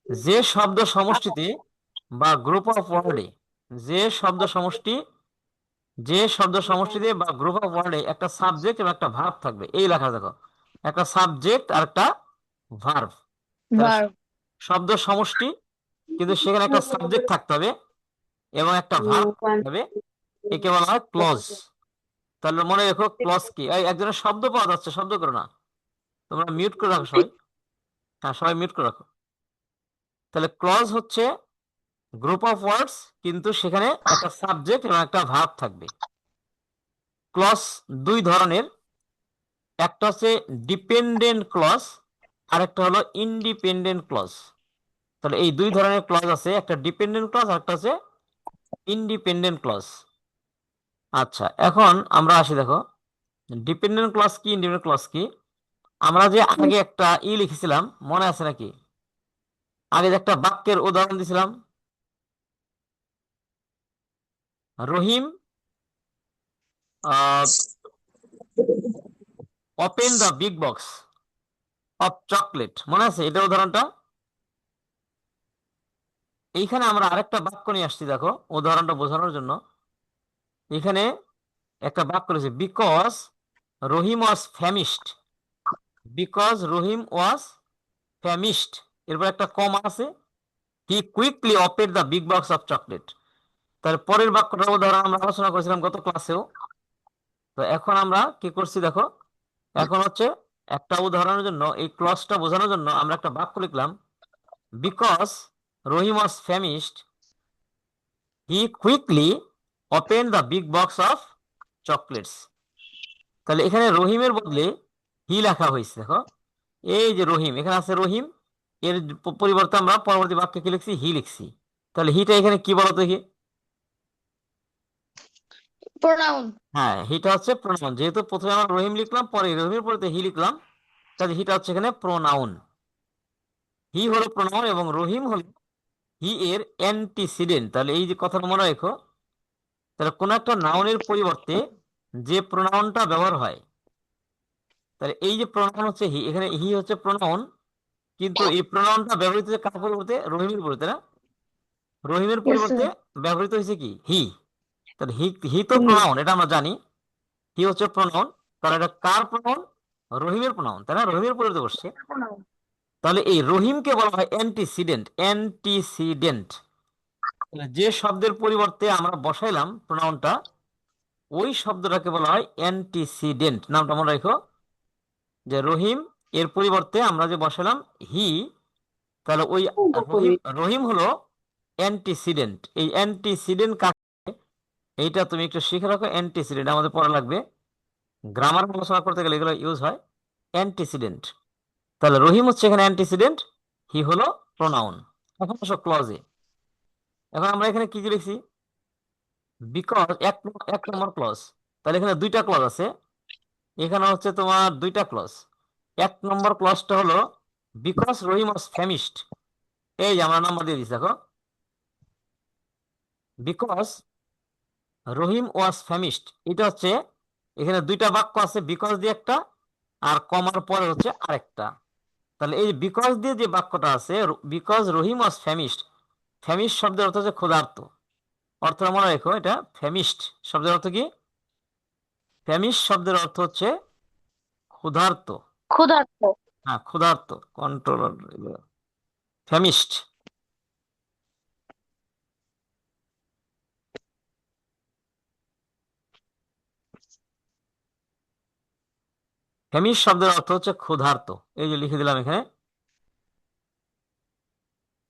যে শব্দ সমষ্টিতে বা গ্রুপ অফ ওয়ার্ডে যে শব্দ সমষ্টি যে শব্দ সমষ্টিতে বা গ্রুপ অফ ওয়ার্ডে একটা সাবজেক্ট এবং একটা ভার্ব থাকবে, এই লেখা দেখো, একটা সাবজেক্ট আর একটা ভার্ব। তাহলে ভার্ব। শব্দ সমষ্টি, কিন্তু সেখানে একটা সাবজেক্ট থাকতে হবে এবং একটা ভার্ব থাকতে হবে, একে বলা হয় ক্লজ। তাহলে মনে রেখো ক্লজ কি। এই একজনের শব্দ পাওয়া যাচ্ছে, শব্দ করো না, তোমরা মিউট করে রাখো সবাই। হ্যাঁ, সবাই মিউট করে রাখো। তাহলে ক্লজ হচ্ছে গ্রুপ অফ ওয়ার্ডস, কিন্তু সেখানে একটা সাবজেক্ট এবং একটা ভার্ব থাকবে। ক্লজ দুই ধরনের, একটা হচ্ছে ডিপেন্ডেন্ট ক্লজ আর একটা হলো ইন্ডিপেন্ডেন্ট ক্লজ। তাহলে এই দুই ধরনের ক্লজ আছে, একটা ডিপেন্ডেন্ট ক্লজ আর একটা হচ্ছে ইন্ডিপেন্ডেন্ট ক্লজ। আচ্ছা, এখন আমরা আসি, দেখো ডিপেন্ডেন্ট ক্লজ কি, ইন্ডিপেন্ডেন্ট ক্লজ কি। আমরা যে আগে একটা লিখেছিলাম, মনে আছে নাকি? আগে যে একটা বাক্যের উদাহরণ দিয়েছিলাম, Rahim open the big box of chocolate, মনে আছে এটা উদাহরণটা? এইখানে আমরা আরেকটা বাক্য নিয়ে আসছি, দেখো উদাহরণটা বোঝানোর জন্য। এখানে একটা বাক্য রয়েছে, because Rahim was famished. Because Rahim was famished, এরপর একটা কমা আছে, he quickly open the big box of chocolate. তার পরের বাক্যটার উদাহরণ আমরা আলোচনা করেছিলাম গত ক্লাসেও। তো এখন আমরা কি করছি দেখো, এখন হচ্ছে একটা উদাহরণের জন্য, এই ক্লজটা বোঝানোর জন্য আমরা একটা বাক্য লিখলাম, because Rahim was famished he quickly open the big box of chocolates. তাহলে এখানে রহিমের বদলে হি লেখা হয়েছে, দেখো এই যে রহিম, এখানে আছে রহিম, এর পরিবর্তে আমরা পরবর্তী বাক্যে কি লিখছি, হি লিখছি। তাহলে হিটা এখানে কি বলতো দেখি? প্রোনাউন। হ্যাঁ, হিটা হচ্ছে প্রোনাউন। যেহেতু প্রথমে আমরা রহিম লিখলাম, পরে রহিমের পরে হি লিখলাম, তাহলে হিটা হচ্ছে এখানে প্রোনাউন। হি হলো প্রোনাউন এবং রহিম হলো হি এর অ্যান্টিসিডেন্ট। তাহলে এই যে কথাটা মনে রেখো, তাহলে কোন একটা নাউনের পরিবর্তে যে প্রোনাউনটা ব্যবহার হয়, তাহলে এই যে প্রোনাউন হচ্ছে হি, এখানে হি হচ্ছে প্রোনাউন, কিন্তু এই প্রোনাউনটা ব্যবহৃত হচ্ছে কার পরিবর্তে? রহিমের পরিবর্তে না, রহিমের ইয়েস পরিবর্তে স্যার। ব্যবহৃত হয়েছে কি, হি। তাহলে হি, হি তো প্রোনাউন, এটা আমরা জানি, হি হচ্ছে প্রোনাউন। তাহলে এটা কার প্রোনাউন? রহিমের প্রোনাউন, তাই না? রহিমের পরিবর্তে বসছে। প্রোনাউন। তাহলে এই রহিমকে বলা হয় অ্যান্টিসিডেন্ট। অ্যান্টিসিডেন্ট, যে শব্দের পরিবর্তে আমরা বসাইলাম প্রোনাউনটা, ওই শব্দটাকে বলা হয় অ্যান্টিসিডেন্ট। নামটা মনে রাখো, যে রহিম এর পরিবর্তে আমরা যে বসালাম হি, তাহলে ওই রহিম, রহিম হলো অ্যান্টিসিডেন্ট। এই অ্যান্টিসিডেন্ট কাকে, এইটা তুমি একটু শিখে রাখো। অ্যান্টিসিডেন্ট আমাদের পড়া লাগবে, গ্রামার আলোচনা করতে গেলে এগুলো ইউজ হয়, অ্যান্টিসিডেন্ট। তাহলে রহিম হচ্ছে এখানে অ্যান্টিসিডেন্ট, হি হলো প্রোনাউন। এখন আসো ক্লজে। এখন আমরা এখানে কি কি লিখছি? বিকজ এক, এক নম্বর ক্লজ। তাহলে এখানে দুইটা ক্লজ আছে, এখানে হচ্ছে তোমার দুইটা ক্লজ। এক নম্বর ক্লজটা হলো বিকজ রহিম ওয়াজ ফ্যামিশড। এই যে আমরা নাম্বার দিয়ে দিচ্ছি, দেখো বিকজ রহিম ওয়াজ ফ্যামিশড, এটা হচ্ছে, এখানে দুইটা বাক্য আছে, বিকজ দিয়ে একটা আর কমার পরে হচ্ছে আরেকটা। তাহলে এই বিকজ দিয়ে যে বাক্যটা আছে, বিকজ রহিম ওয়াজ ফ্যামিশড, ফ্যামিশ শব্দের অর্থ হচ্ছে ক্ষুধার্ত। অর্থটা মনে রেখো, এটা ফ্যামিশড শব্দের অর্থ কি? ফ্যামিশ শব্দের অর্থ হচ্ছে ক্ষুধার্ত। ক্ষুধার্ত। হ্যাঁ, ক্ষুধার্ত, কন্ট্রোল, ফ্যামিশড। ফ্যামিশ শব্দের অর্থ হচ্ছে ক্ষুধার্ত। এই যে লিখে দিলাম এখানে,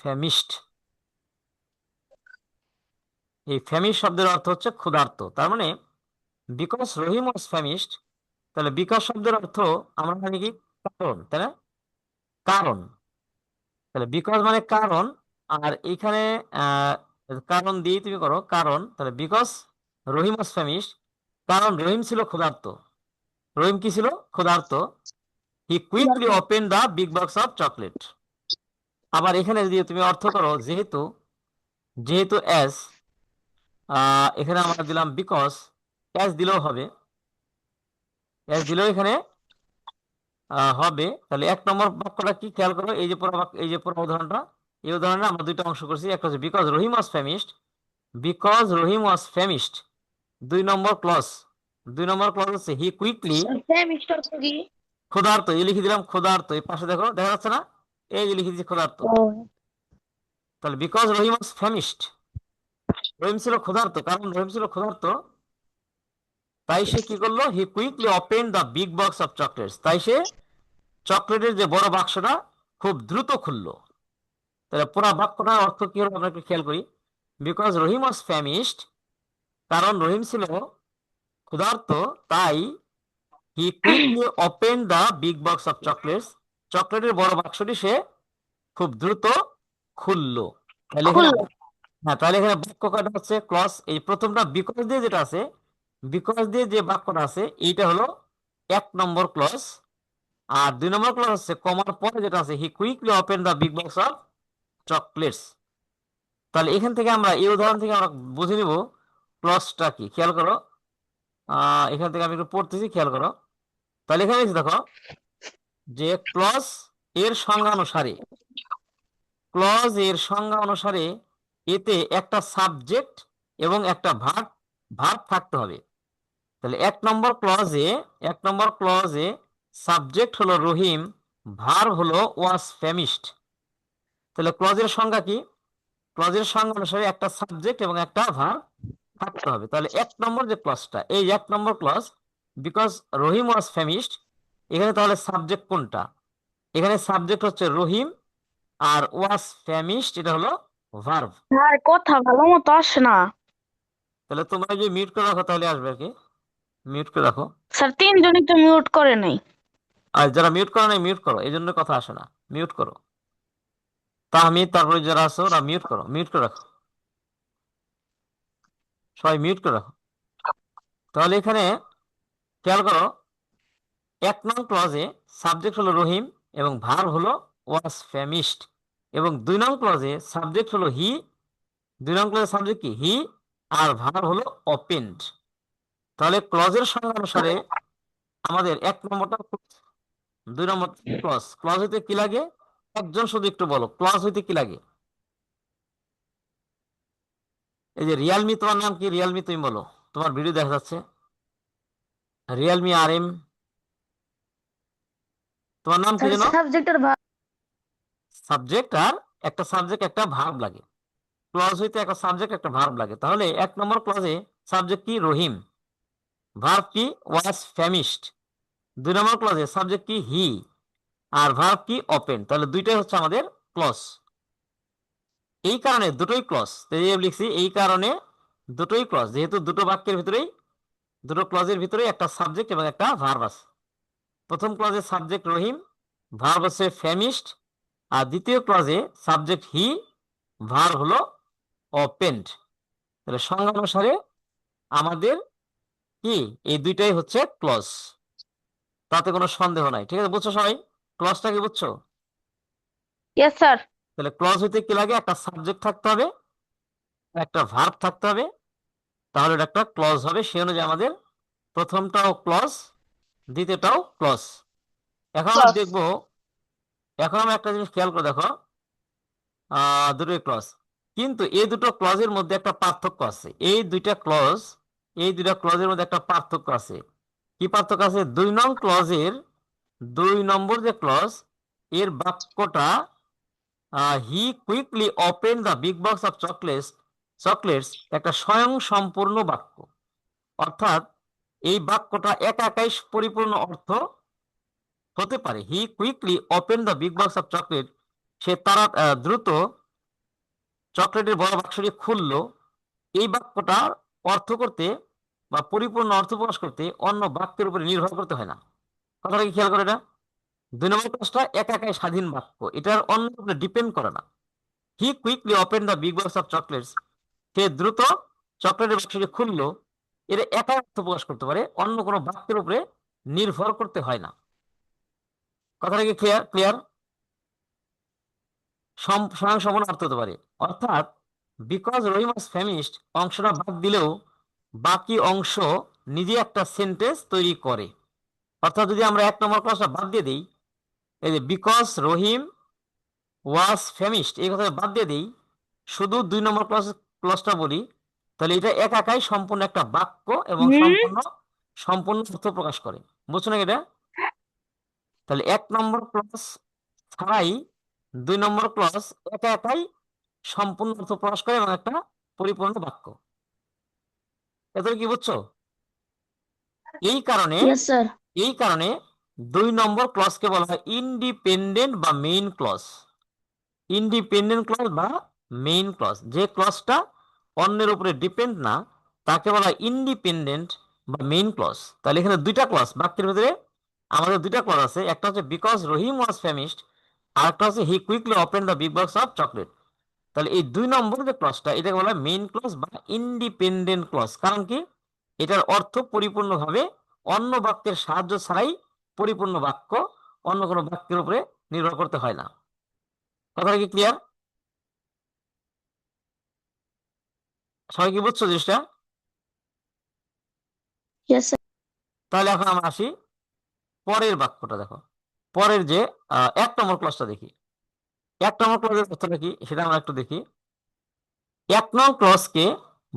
ফ্যামিশড। এই ফ্যামিশ শব্দের অর্থ হচ্ছে ক্ষুধার্ত। তার মানে বিকজ রহিম ওয়াজ ফ্যামিশড, তাহলে বিকজ শব্দের অর্থ আমরা জানি কি, কারণ, তাই না? কারণ। তাহলে বিকজ মানে কারণ, আর এখানে আহ কারণ দিয়ে তুমি করো কারণ। তাহলে বিকজ রহিম ওয়াজ ফ্যামিশড, কারণ রহিম ছিল ক্ষুধার্ত। রহিম কি ছিল? ক্ষুধার্ত। He quickly open the big box of chocolate. আবার এখানে যদি তুমি অর্থ করো, যেহেতু, যেহেতু অ্যাজ, এখানে আমরা দিলাম বিকজ, অ্যাজ দিলেও হবে, অ্যাজ দিলেও এখানে হবে। তাহলে এক নম্বর বাক্যটা কি খেয়াল করো, এই যে পুরো বাক্য, এই যে পুরো উদাহরণটা, এই উদাহরণে আমরা দুইটা অংশ করছি, একটা হচ্ছে because Rahim was famished, because Rahim was famished. 2 নম্বর ক্লজ, 2 নম্বর ক্লজ হচ্ছে হি কুইকলি, ফ্যামিস্ট অর্থ কি? ক্ষুধার্ত, এই লিখে দিলাম ক্ষুধার্ত, এই পাশে দেখো দেখা যাচ্ছে না, এই যে লিখে দিচ্ছি ক্ষুধার্ত। ও তাহলে বিকজ রহিম ওয়াজ ফ্যামিশড, রহিম ছিল ক্ষুধার্ত, কারণ রহিম ছিল ক্ষুধার্ত তাই সে কি করলো, he quickly open the big box of chocolates, তাই সে চকলেটের যে বড় বাক্সটা খুব দ্রুত খুললো। তাহলে পুরো বাক্যটার অর্থ কি হলো আমরা একটু খেয়াল করি। বিকজ রহিম ওয়াজ ফ্যামিশড, কারণ রহিম ছিল ক্ষুধার্ত, তাই he quickly open the big box of chocolates, চকলেটের বড় বাক্সটি সে খুব দ্রুত খুললো। তাহলে এখানে খুললো। হ্যাঁ, তাহলে এখানে বাক্য কয়টা হচ্ছে ক্লজ, এই প্রথমটা বিকজ দিয়ে যেটা আছে, বিকজ দিয়ে যে বাক্যটা আছে এইটা হলো 1 নম্বর ক্লজ। আর 2 নম্বর ক্লজ হচ্ছে কমার পরে যেটা আছে, he quickly open the big box of chocolates. তাহলে এখান থেকে আমরা এই উদাহরণ থেকে আমরা বুঝে নিব ক্লজটা কি। খেয়াল করো, এখান থেকে আমি একটু পড়তেছি, খেয়াল করো। তাহলে এখানে এসে দেখো যে ক্লজ এর সংজ্ঞা অনুসারে, ক্লজ এর সংজ্ঞা অনুসারে এতে একটা সাবজেক্ট এবং একটা ভার্ব, ভার্ব থাকতে হবে। তাহলে 1 নম্বর ক্লজে, 1 নম্বর ক্লজে সাবজেক্ট হলো রহিম, ভার্ব হলো ওয়াজ ফ্যামিশড। তাহলে ক্লজের সংজ্ঞা কি, ক্লজের সংজ্ঞা অনুসারে একটা সাবজেক্ট এবং একটা ভার্ব থাকতে হবে। তাহলে 1 নম্বর যে ক্লজটা, এই 1 নম্বর clause because Rahim was famished, এখানে তাহলে সাবজেক্ট কোনটা, এখানে সাবজেক্ট হচ্ছে রহিম, আর ওয়াজ ফ্যামিশড এটা হলো ভার্ব। আর কথা ভালো মতো আসে না। তাহলে তোমরা যদি মিউট করে রাখো তাহলে আসবে আর কি, মিউট করে রাখো। স্যার তিনজনই তো মিউট করে নাই। আর যারা মিউট করো নাই মিউট করো, এই জন্য কথা আসে না, মিউট করো। তাহমিদ, তারপরে যারা আছো ওরা মিউট করো, মিউট করে রাখো, সবাই মিউট করে রাখো। তাহলে এখানে খেয়াল করো, 1 নং ক্লজে সাবজেক্ট হলো রহিম এবং ভার্ব হলো ওয়াজ ফ্যামিশড, এবং 2 নং ক্লজে সাবজেক্ট হলো হি, 2 নং ক্লজের সাবজেক্ট কি হি, আর ভার্ব হলো ওপেন্ড। তাহলে ক্লজের সংজ্ঞা অনুসারে আমাদের 1 নম্বরটা, 2 নম্বর ক্লজ, ক্লজ হইতে কি লাগে, একজন শুধু একটু বলো ক্লজ হইতে কি লাগে। এই যে রিয়ালমি, তোমার নাম কি, রিয়ালমি তুমি বলো, তোমার ভিডিও দেখা যাচ্ছে, রিয়ালমি তোমার নাম কি স্যার যেন, সাবজেক্টের ভাব। সাবজেক্ট আর একটা সাবজেক্ট একটা ভার্ব লাগে, ক্লজ হইতে একটা সাবজেক্ট একটা ভার্ব লাগে। তাহলে 1 নম্বর ক্লজে সাবজেক্ট কি রহিম, ভার্ব কি ওয়াজ ফ্যামিশড, 2 নম্বর ক্লজে সাবজেক্ট কি হি, আর ভার্ব কি ওপেন। তাহলে দুইটাই হচ্ছে আমাদের ক্লজ। এই কারণে দুটোই ক্লজ, লিখছি এই কারণে দুটোই ক্লজ, যেহেতু দুটো বাক্যের ভিতরেই, দুটো ক্লজের ভিতরেই একটা সাবজেক্ট এবং একটা ভার্ব আছে। প্রথম ক্লজে সাবজেক্ট রহিম, ভার্ব হচ্ছে ফ্যামিশড, আর দ্বিতীয় ক্লজে সাবজেক্ট হি, ভার্ব হলো ওপেন্ড। তাহলে সংজ্ঞা অনুসারে আমাদের কি এই দুইটাই হচ্ছে ক্লজ, তাতে কোনো সন্দেহ নাই। ঠিক আছে, বুঝছো সবাই, ক্লজটা কি বুঝছো? Yes sir. তাহলে ক্লজ হইতে কি লাগে, একটা সাবজেক্ট থাকতে হবে, একটা ভার্ব থাকতে হবে, তাহলে এটা একটা ক্লজ হবে। সে অনুযায়ী আমাদের প্রথমটাও ক্লজ, দ্বিতীয়টাও ক্লজ। এখন আমরা ক্লস। দেখবো, এখন আমরা একটা জিনিস খেয়াল করে দেখো, দুটোই ক্লজ, কিন্তু এই দুটো ক্লজের মধ্যে একটা পার্থক্য আছে। এই দুইটা ক্লজের মধ্যে একটা পার্থক্য আছে। কি পার্থক্য আছে, 2 নং ক্লজের, 2 নম্বর যে ক্লজ, এর বাক্যটা he quickly open the big box of chocolates, chocolates একটা স্বয়ং সম্পূর্ণ বাক্য। অর্থাৎ এই বাক্যটা একা একাই পরিপূর্ণ অর্থ হতে পারে। He quickly open the big box of chocolate, সে তারা দ্রুত চকলেটের বড় বাক্সটি খুললো। এই বাক্যটার অর্থ করতে বা পরিপূর্ণ অর্থ প্রকাশ করতে অন্য বাক্যের উপরে নির্ভর করতে হয় না। কথাটা কি খেয়াল করে এটা, 2 নম্বর ক্লাসটা একা একাই স্বাধীন বাক্য, এটার অন্য উপরে ডিপেন্ড করে না। He quickly open the big box of chocolates, সে দ্রুত চকলেটের বাক্সটি খুললো, এর একা অর্থ প্রকাশ করতে পারে, অন্য কোনো বাক্যের উপরে নির্ভর করতে হয় না। কথাটা কি ক্লিয়ার, ক্লিয়ার? স্বয়ং সম্পূর্ণ অর্থ হতে পারে। অর্থাৎ বিকজ রহিম ওয়াজ ফ্যামিশড অংশটা বাদ দিলেও বাকি অংশ নিজে একটা সেন্টেন্স তৈরি করে। অর্থাৎ যদি আমরা 1 নম্বর ক্লাসটা বাদ দিয়ে দিই, এই যে বিকজ রহিম ওয়াজ ফেমিস্ট এই কথা বাদ দিয়ে দিই, শুধু 2 নম্বর ক্লজটা বলি, তাহলে এটা একাই সম্পূর্ণ একটা বাক্য এবং হুম। সম্পূর্ণ সম্পূর্ণ অর্থ প্রকাশ করে। বুঝছো না এটা? তাহলে 1 নম্বর ক্লজ ছাড়াই 2 নম্বর ক্লজ একাই সম্পূর্ণ অর্থ প্রকাশ করে এবং একটা পরিপূর্ণ বাক্য। এত কি বুঝছো? এই কারণে ইয়েস স্যার। এই কারণে 2 নম্বর ক্লজকে বলা হয় ইন্ডিপেন্ডেন্ট বা মেইন ক্লজ। ইন্ডিপেন্ডেন্ট ক্লজ বা মেইন ক্লজ, যে ক্লজটা অন্যের উপরে ডিপেন্ড না, তাকে বলা হয় ইন্ডিপেন্ডেন্ট বা মেইন ক্লজ। তাহলে এখানে 2টা ক্লজ বাক্যের ভিতরে, আমাদের 2টা ক্লজ আছে, একটা হচ্ছে বিকজ রহিম ওয়াজ ফ্যামিশড, আর একটা হচ্ছে he quickly open the big box of chocolate. তাহলে এই 2 নম্বর যে ক্লজটা, এটাকে বলা হয় মেইন ক্লজ বা ইন্ডিপেন্ডেন্ট ক্লজ। কারণ কি? এটার অর্থ পরিপূর্ণভাবে অন্য বাক্যের সাহায্য ছাড়াই পরিপূর্ণ বাক্য, অন্য কোনো বাক্যের উপরে নির্ভর করতে হয় না। কথাটা কি ক্লিয়ার? সবাই কি বুঝছো জিনিসটা? Yes sir. তাহলে এখন আমরা আসি পরের বাক্যটা। দেখো, পরের যে 1 নম্বর ক্লজটা দেখি। 1 নম্বর ক্লজের অর্থটা কি সেটা আমরা একটু দেখি। 1 নং ক্লজকে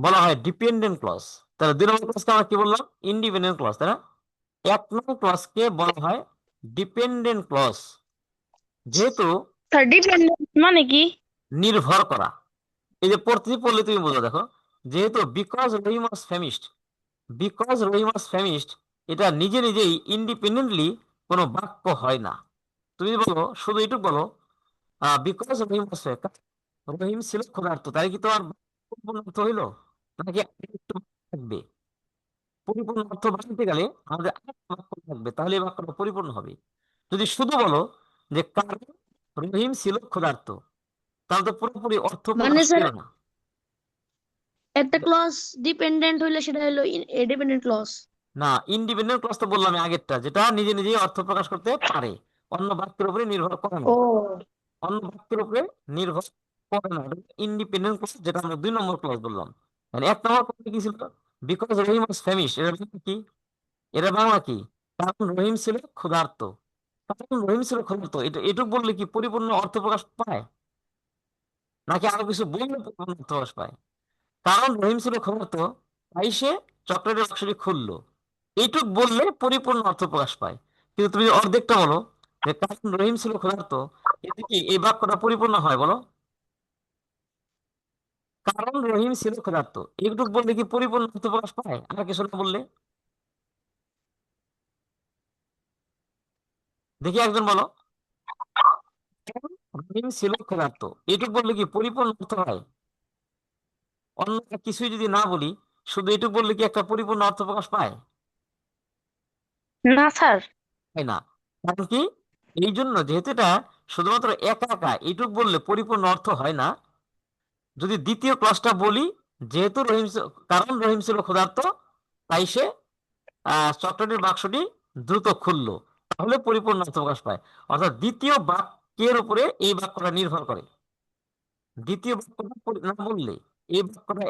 বলা হয় ডিপেন্ডেন্ট ক্লজ। তাহলে 2 নম্বর ক্লজকে আমরা কি বললাম? ইন্ডিপেন্ডেন্ট ক্লজ, তাই না? 1 নং ক্লজকে বলা হয় ডিপেন্ডেন্ট ক্লজ, যেহেতু স্যার ডিপেন্ডেন্ট মানে কি? নির্ভর করা। এই যে পড়লে তুমি বোঝো। দেখো, যেহেতু because Rahim was famished, because Rahim was famished, এটা নিজে নিজেই ইন্ডিপেন্ডেন্টলি কোনো বাক্য হয় না। তুমি বলো, শুধু এইটুকু বলো, বিকজ রহিম ওয়াজ, রহিম ছিল ক্ষুধার্ত, তাই কি তোমার পরিপূর্ণ অর্থ হইলো? নাকি আরেকটু থাকবে? পরিপূর্ণ অর্থ বানাতে গেলে আমাদের আরেকটা বাক্য থাকবে, তাহলে এই বাক্যটা পরিপূর্ণ হবে। যদি শুধু বলো যে কারণ রহিম ছিল ক্ষুধার্ত, তাহলে তো পুরোপুরি অর্থ মানে প্রকাশ স্যার পেল না। একটা ক্লজ ডিপেন্ডেন্ট হইলে সেটা হলো ডিপেন্ডেন্ট ক্লজ। না, ইন্ডিপেন্ডেন্ট ক্লজ তো বললাম আমি আগেরটা, যেটা নিজে নিজেই অর্থ প্রকাশ করতে পারে, অন্য বাক্যের উপরে নির্ভর করে না। ও। অন্য বাক্যের উপরে নির্ভর করে না, ইন্ডিপেন্ডেন্ট ক্লজ, যেটা আমরা 2 নম্বর ক্লজ বললাম। মানে 1 নম্বর ক্লজ কি ছিল? বিকজ রহিম ওয়াজ ফ্যামিশ, এর বাংলা কি? এর বাংলা কি? কারণ রহিম ছিল ক্ষুধার্ত। কারণ রহিম ছিল ক্ষুধার্ত, এটা এটুকু বললে কি পরিপূর্ণ অর্থ প্রকাশ পায়? নাকি আরো কিছু বললে পরিপূর্ণ অর্থ প্রকাশ পায়? কারণ রহিম ছিল ক্ষুধার্ত, তাই সে চকলেটের বাক্সটি খুললো, এইটুক বললে পরিপূর্ণ অর্থ প্রকাশ পায়। কিন্তু তুমি অর্ধেকটা বলো যে কারণ রহিম ছিল ক্ষুধার্ত, এতে কি এই বাক্যটা পরিপূর্ণ হয় বলো? কারণ রহিম ছিল ক্ষুধার্ত, এইটুক বললে কি পরিপূর্ণ অর্থ প্রকাশ পায় আর কিছু না বললে? দেখি একজন বলো। কারণ রহিম ছিল ক্ষুধার্ত, এইটুক বললে কি পরিপূর্ণ অর্থ হয়? অন্য কিছুই যদি না বলি, শুধু এইটুক বললে কি একটা পরিপূর্ণ অর্থ প্রকাশ পায়? না স্যার। তাই না? কারণ কি? এই জন্য, যেহেতু এটা শুধুমাত্র একা একা এইটুক বললে পরিপূর্ণ অর্থ হয় না, যদি দ্বিতীয় ক্লাসটা বলি, যেহেতু কারণ রহিম ছিল ক্ষুধার্ত, তাই সে চকলেটের বাক্সটি দ্রুত খুললো, তাহলে পরিপূর্ণ অর্থ প্রকাশ পায়। অর্থাৎ দ্বিতীয় বাক্যের উপরে এই বাক্যটা নির্ভর করে। দ্বিতীয় বাক্যটা না বললে এই বাক্যটা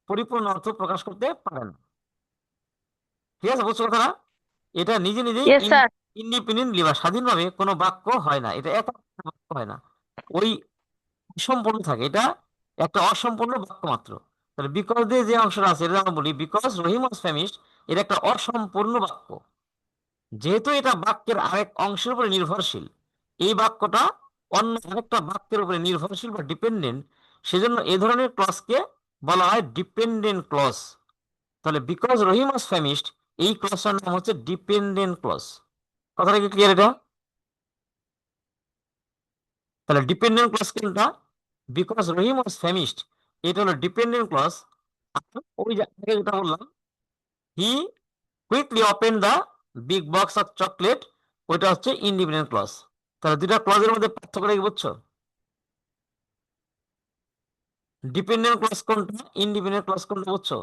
পরিপূর্ণ অর্থ প্রকাশ করতে পারে না। ঠিক আছে, বুঝছো কথাটা? এটা নিজে নিজেই ইয়েস স্যার। ইন্ডিপেন্ডেন্টলি বা স্বাধীনভাবে কোনো বাক্য হয় না, এটা একা বাক্য হয় না, ওই অসম্পূর্ণ থাকে, এটা একটা অসম্পূর্ণ বাক্য মাত্র। তাহলে বিকজ দিয়ে যে অংশটা আছে, এটা আমরা বলি বিকজ রহিম ওয়াজ ফ্যামিশড, এটা একটা অসম্পূর্ণ বাক্য। যেহেতু এটা বাক্যের আরেক অংশের উপরে নির্ভরশীল, এই বাক্যটা অন্য আরেকটা বাক্যের উপরে নির্ভরশীল বা ডিপেন্ডেন্ট, সেজন্য এই ধরনের ক্লজকে বলা হয় ডিপেন্ডেন্ট ক্লজ। তাহলে বিকজ রহিম ওয়াজ ফ্যামিশড, এই ক্লজটার নাম হচ্ছে ডিপেন্ডেন্ট ক্লজ। কথাটা কি ক্লিয়ার এটা? তাহলে ডিপেন্ডেন্ট ক্লজ কোনটা? বিকজ রহিম ওয়াজ ফ্যামিশড, এটা হলো ডিপেন্ডেন্ট ক্লজ। ওই যে আগে যেটা বললাম, he quickly open the big box of chocolate, ওইটা হচ্ছে ইন্ডিপেন্ডেন্ট ক্লজ। তাহলে 2টা ক্লজের মধ্যে পার্থক্য কি বুঝছো? ডিপেন্ডেন্ট ক্লজ কোনটা, ইন্ডিপেন্ডেন্ট ক্লজ কোনটা, বুঝছো?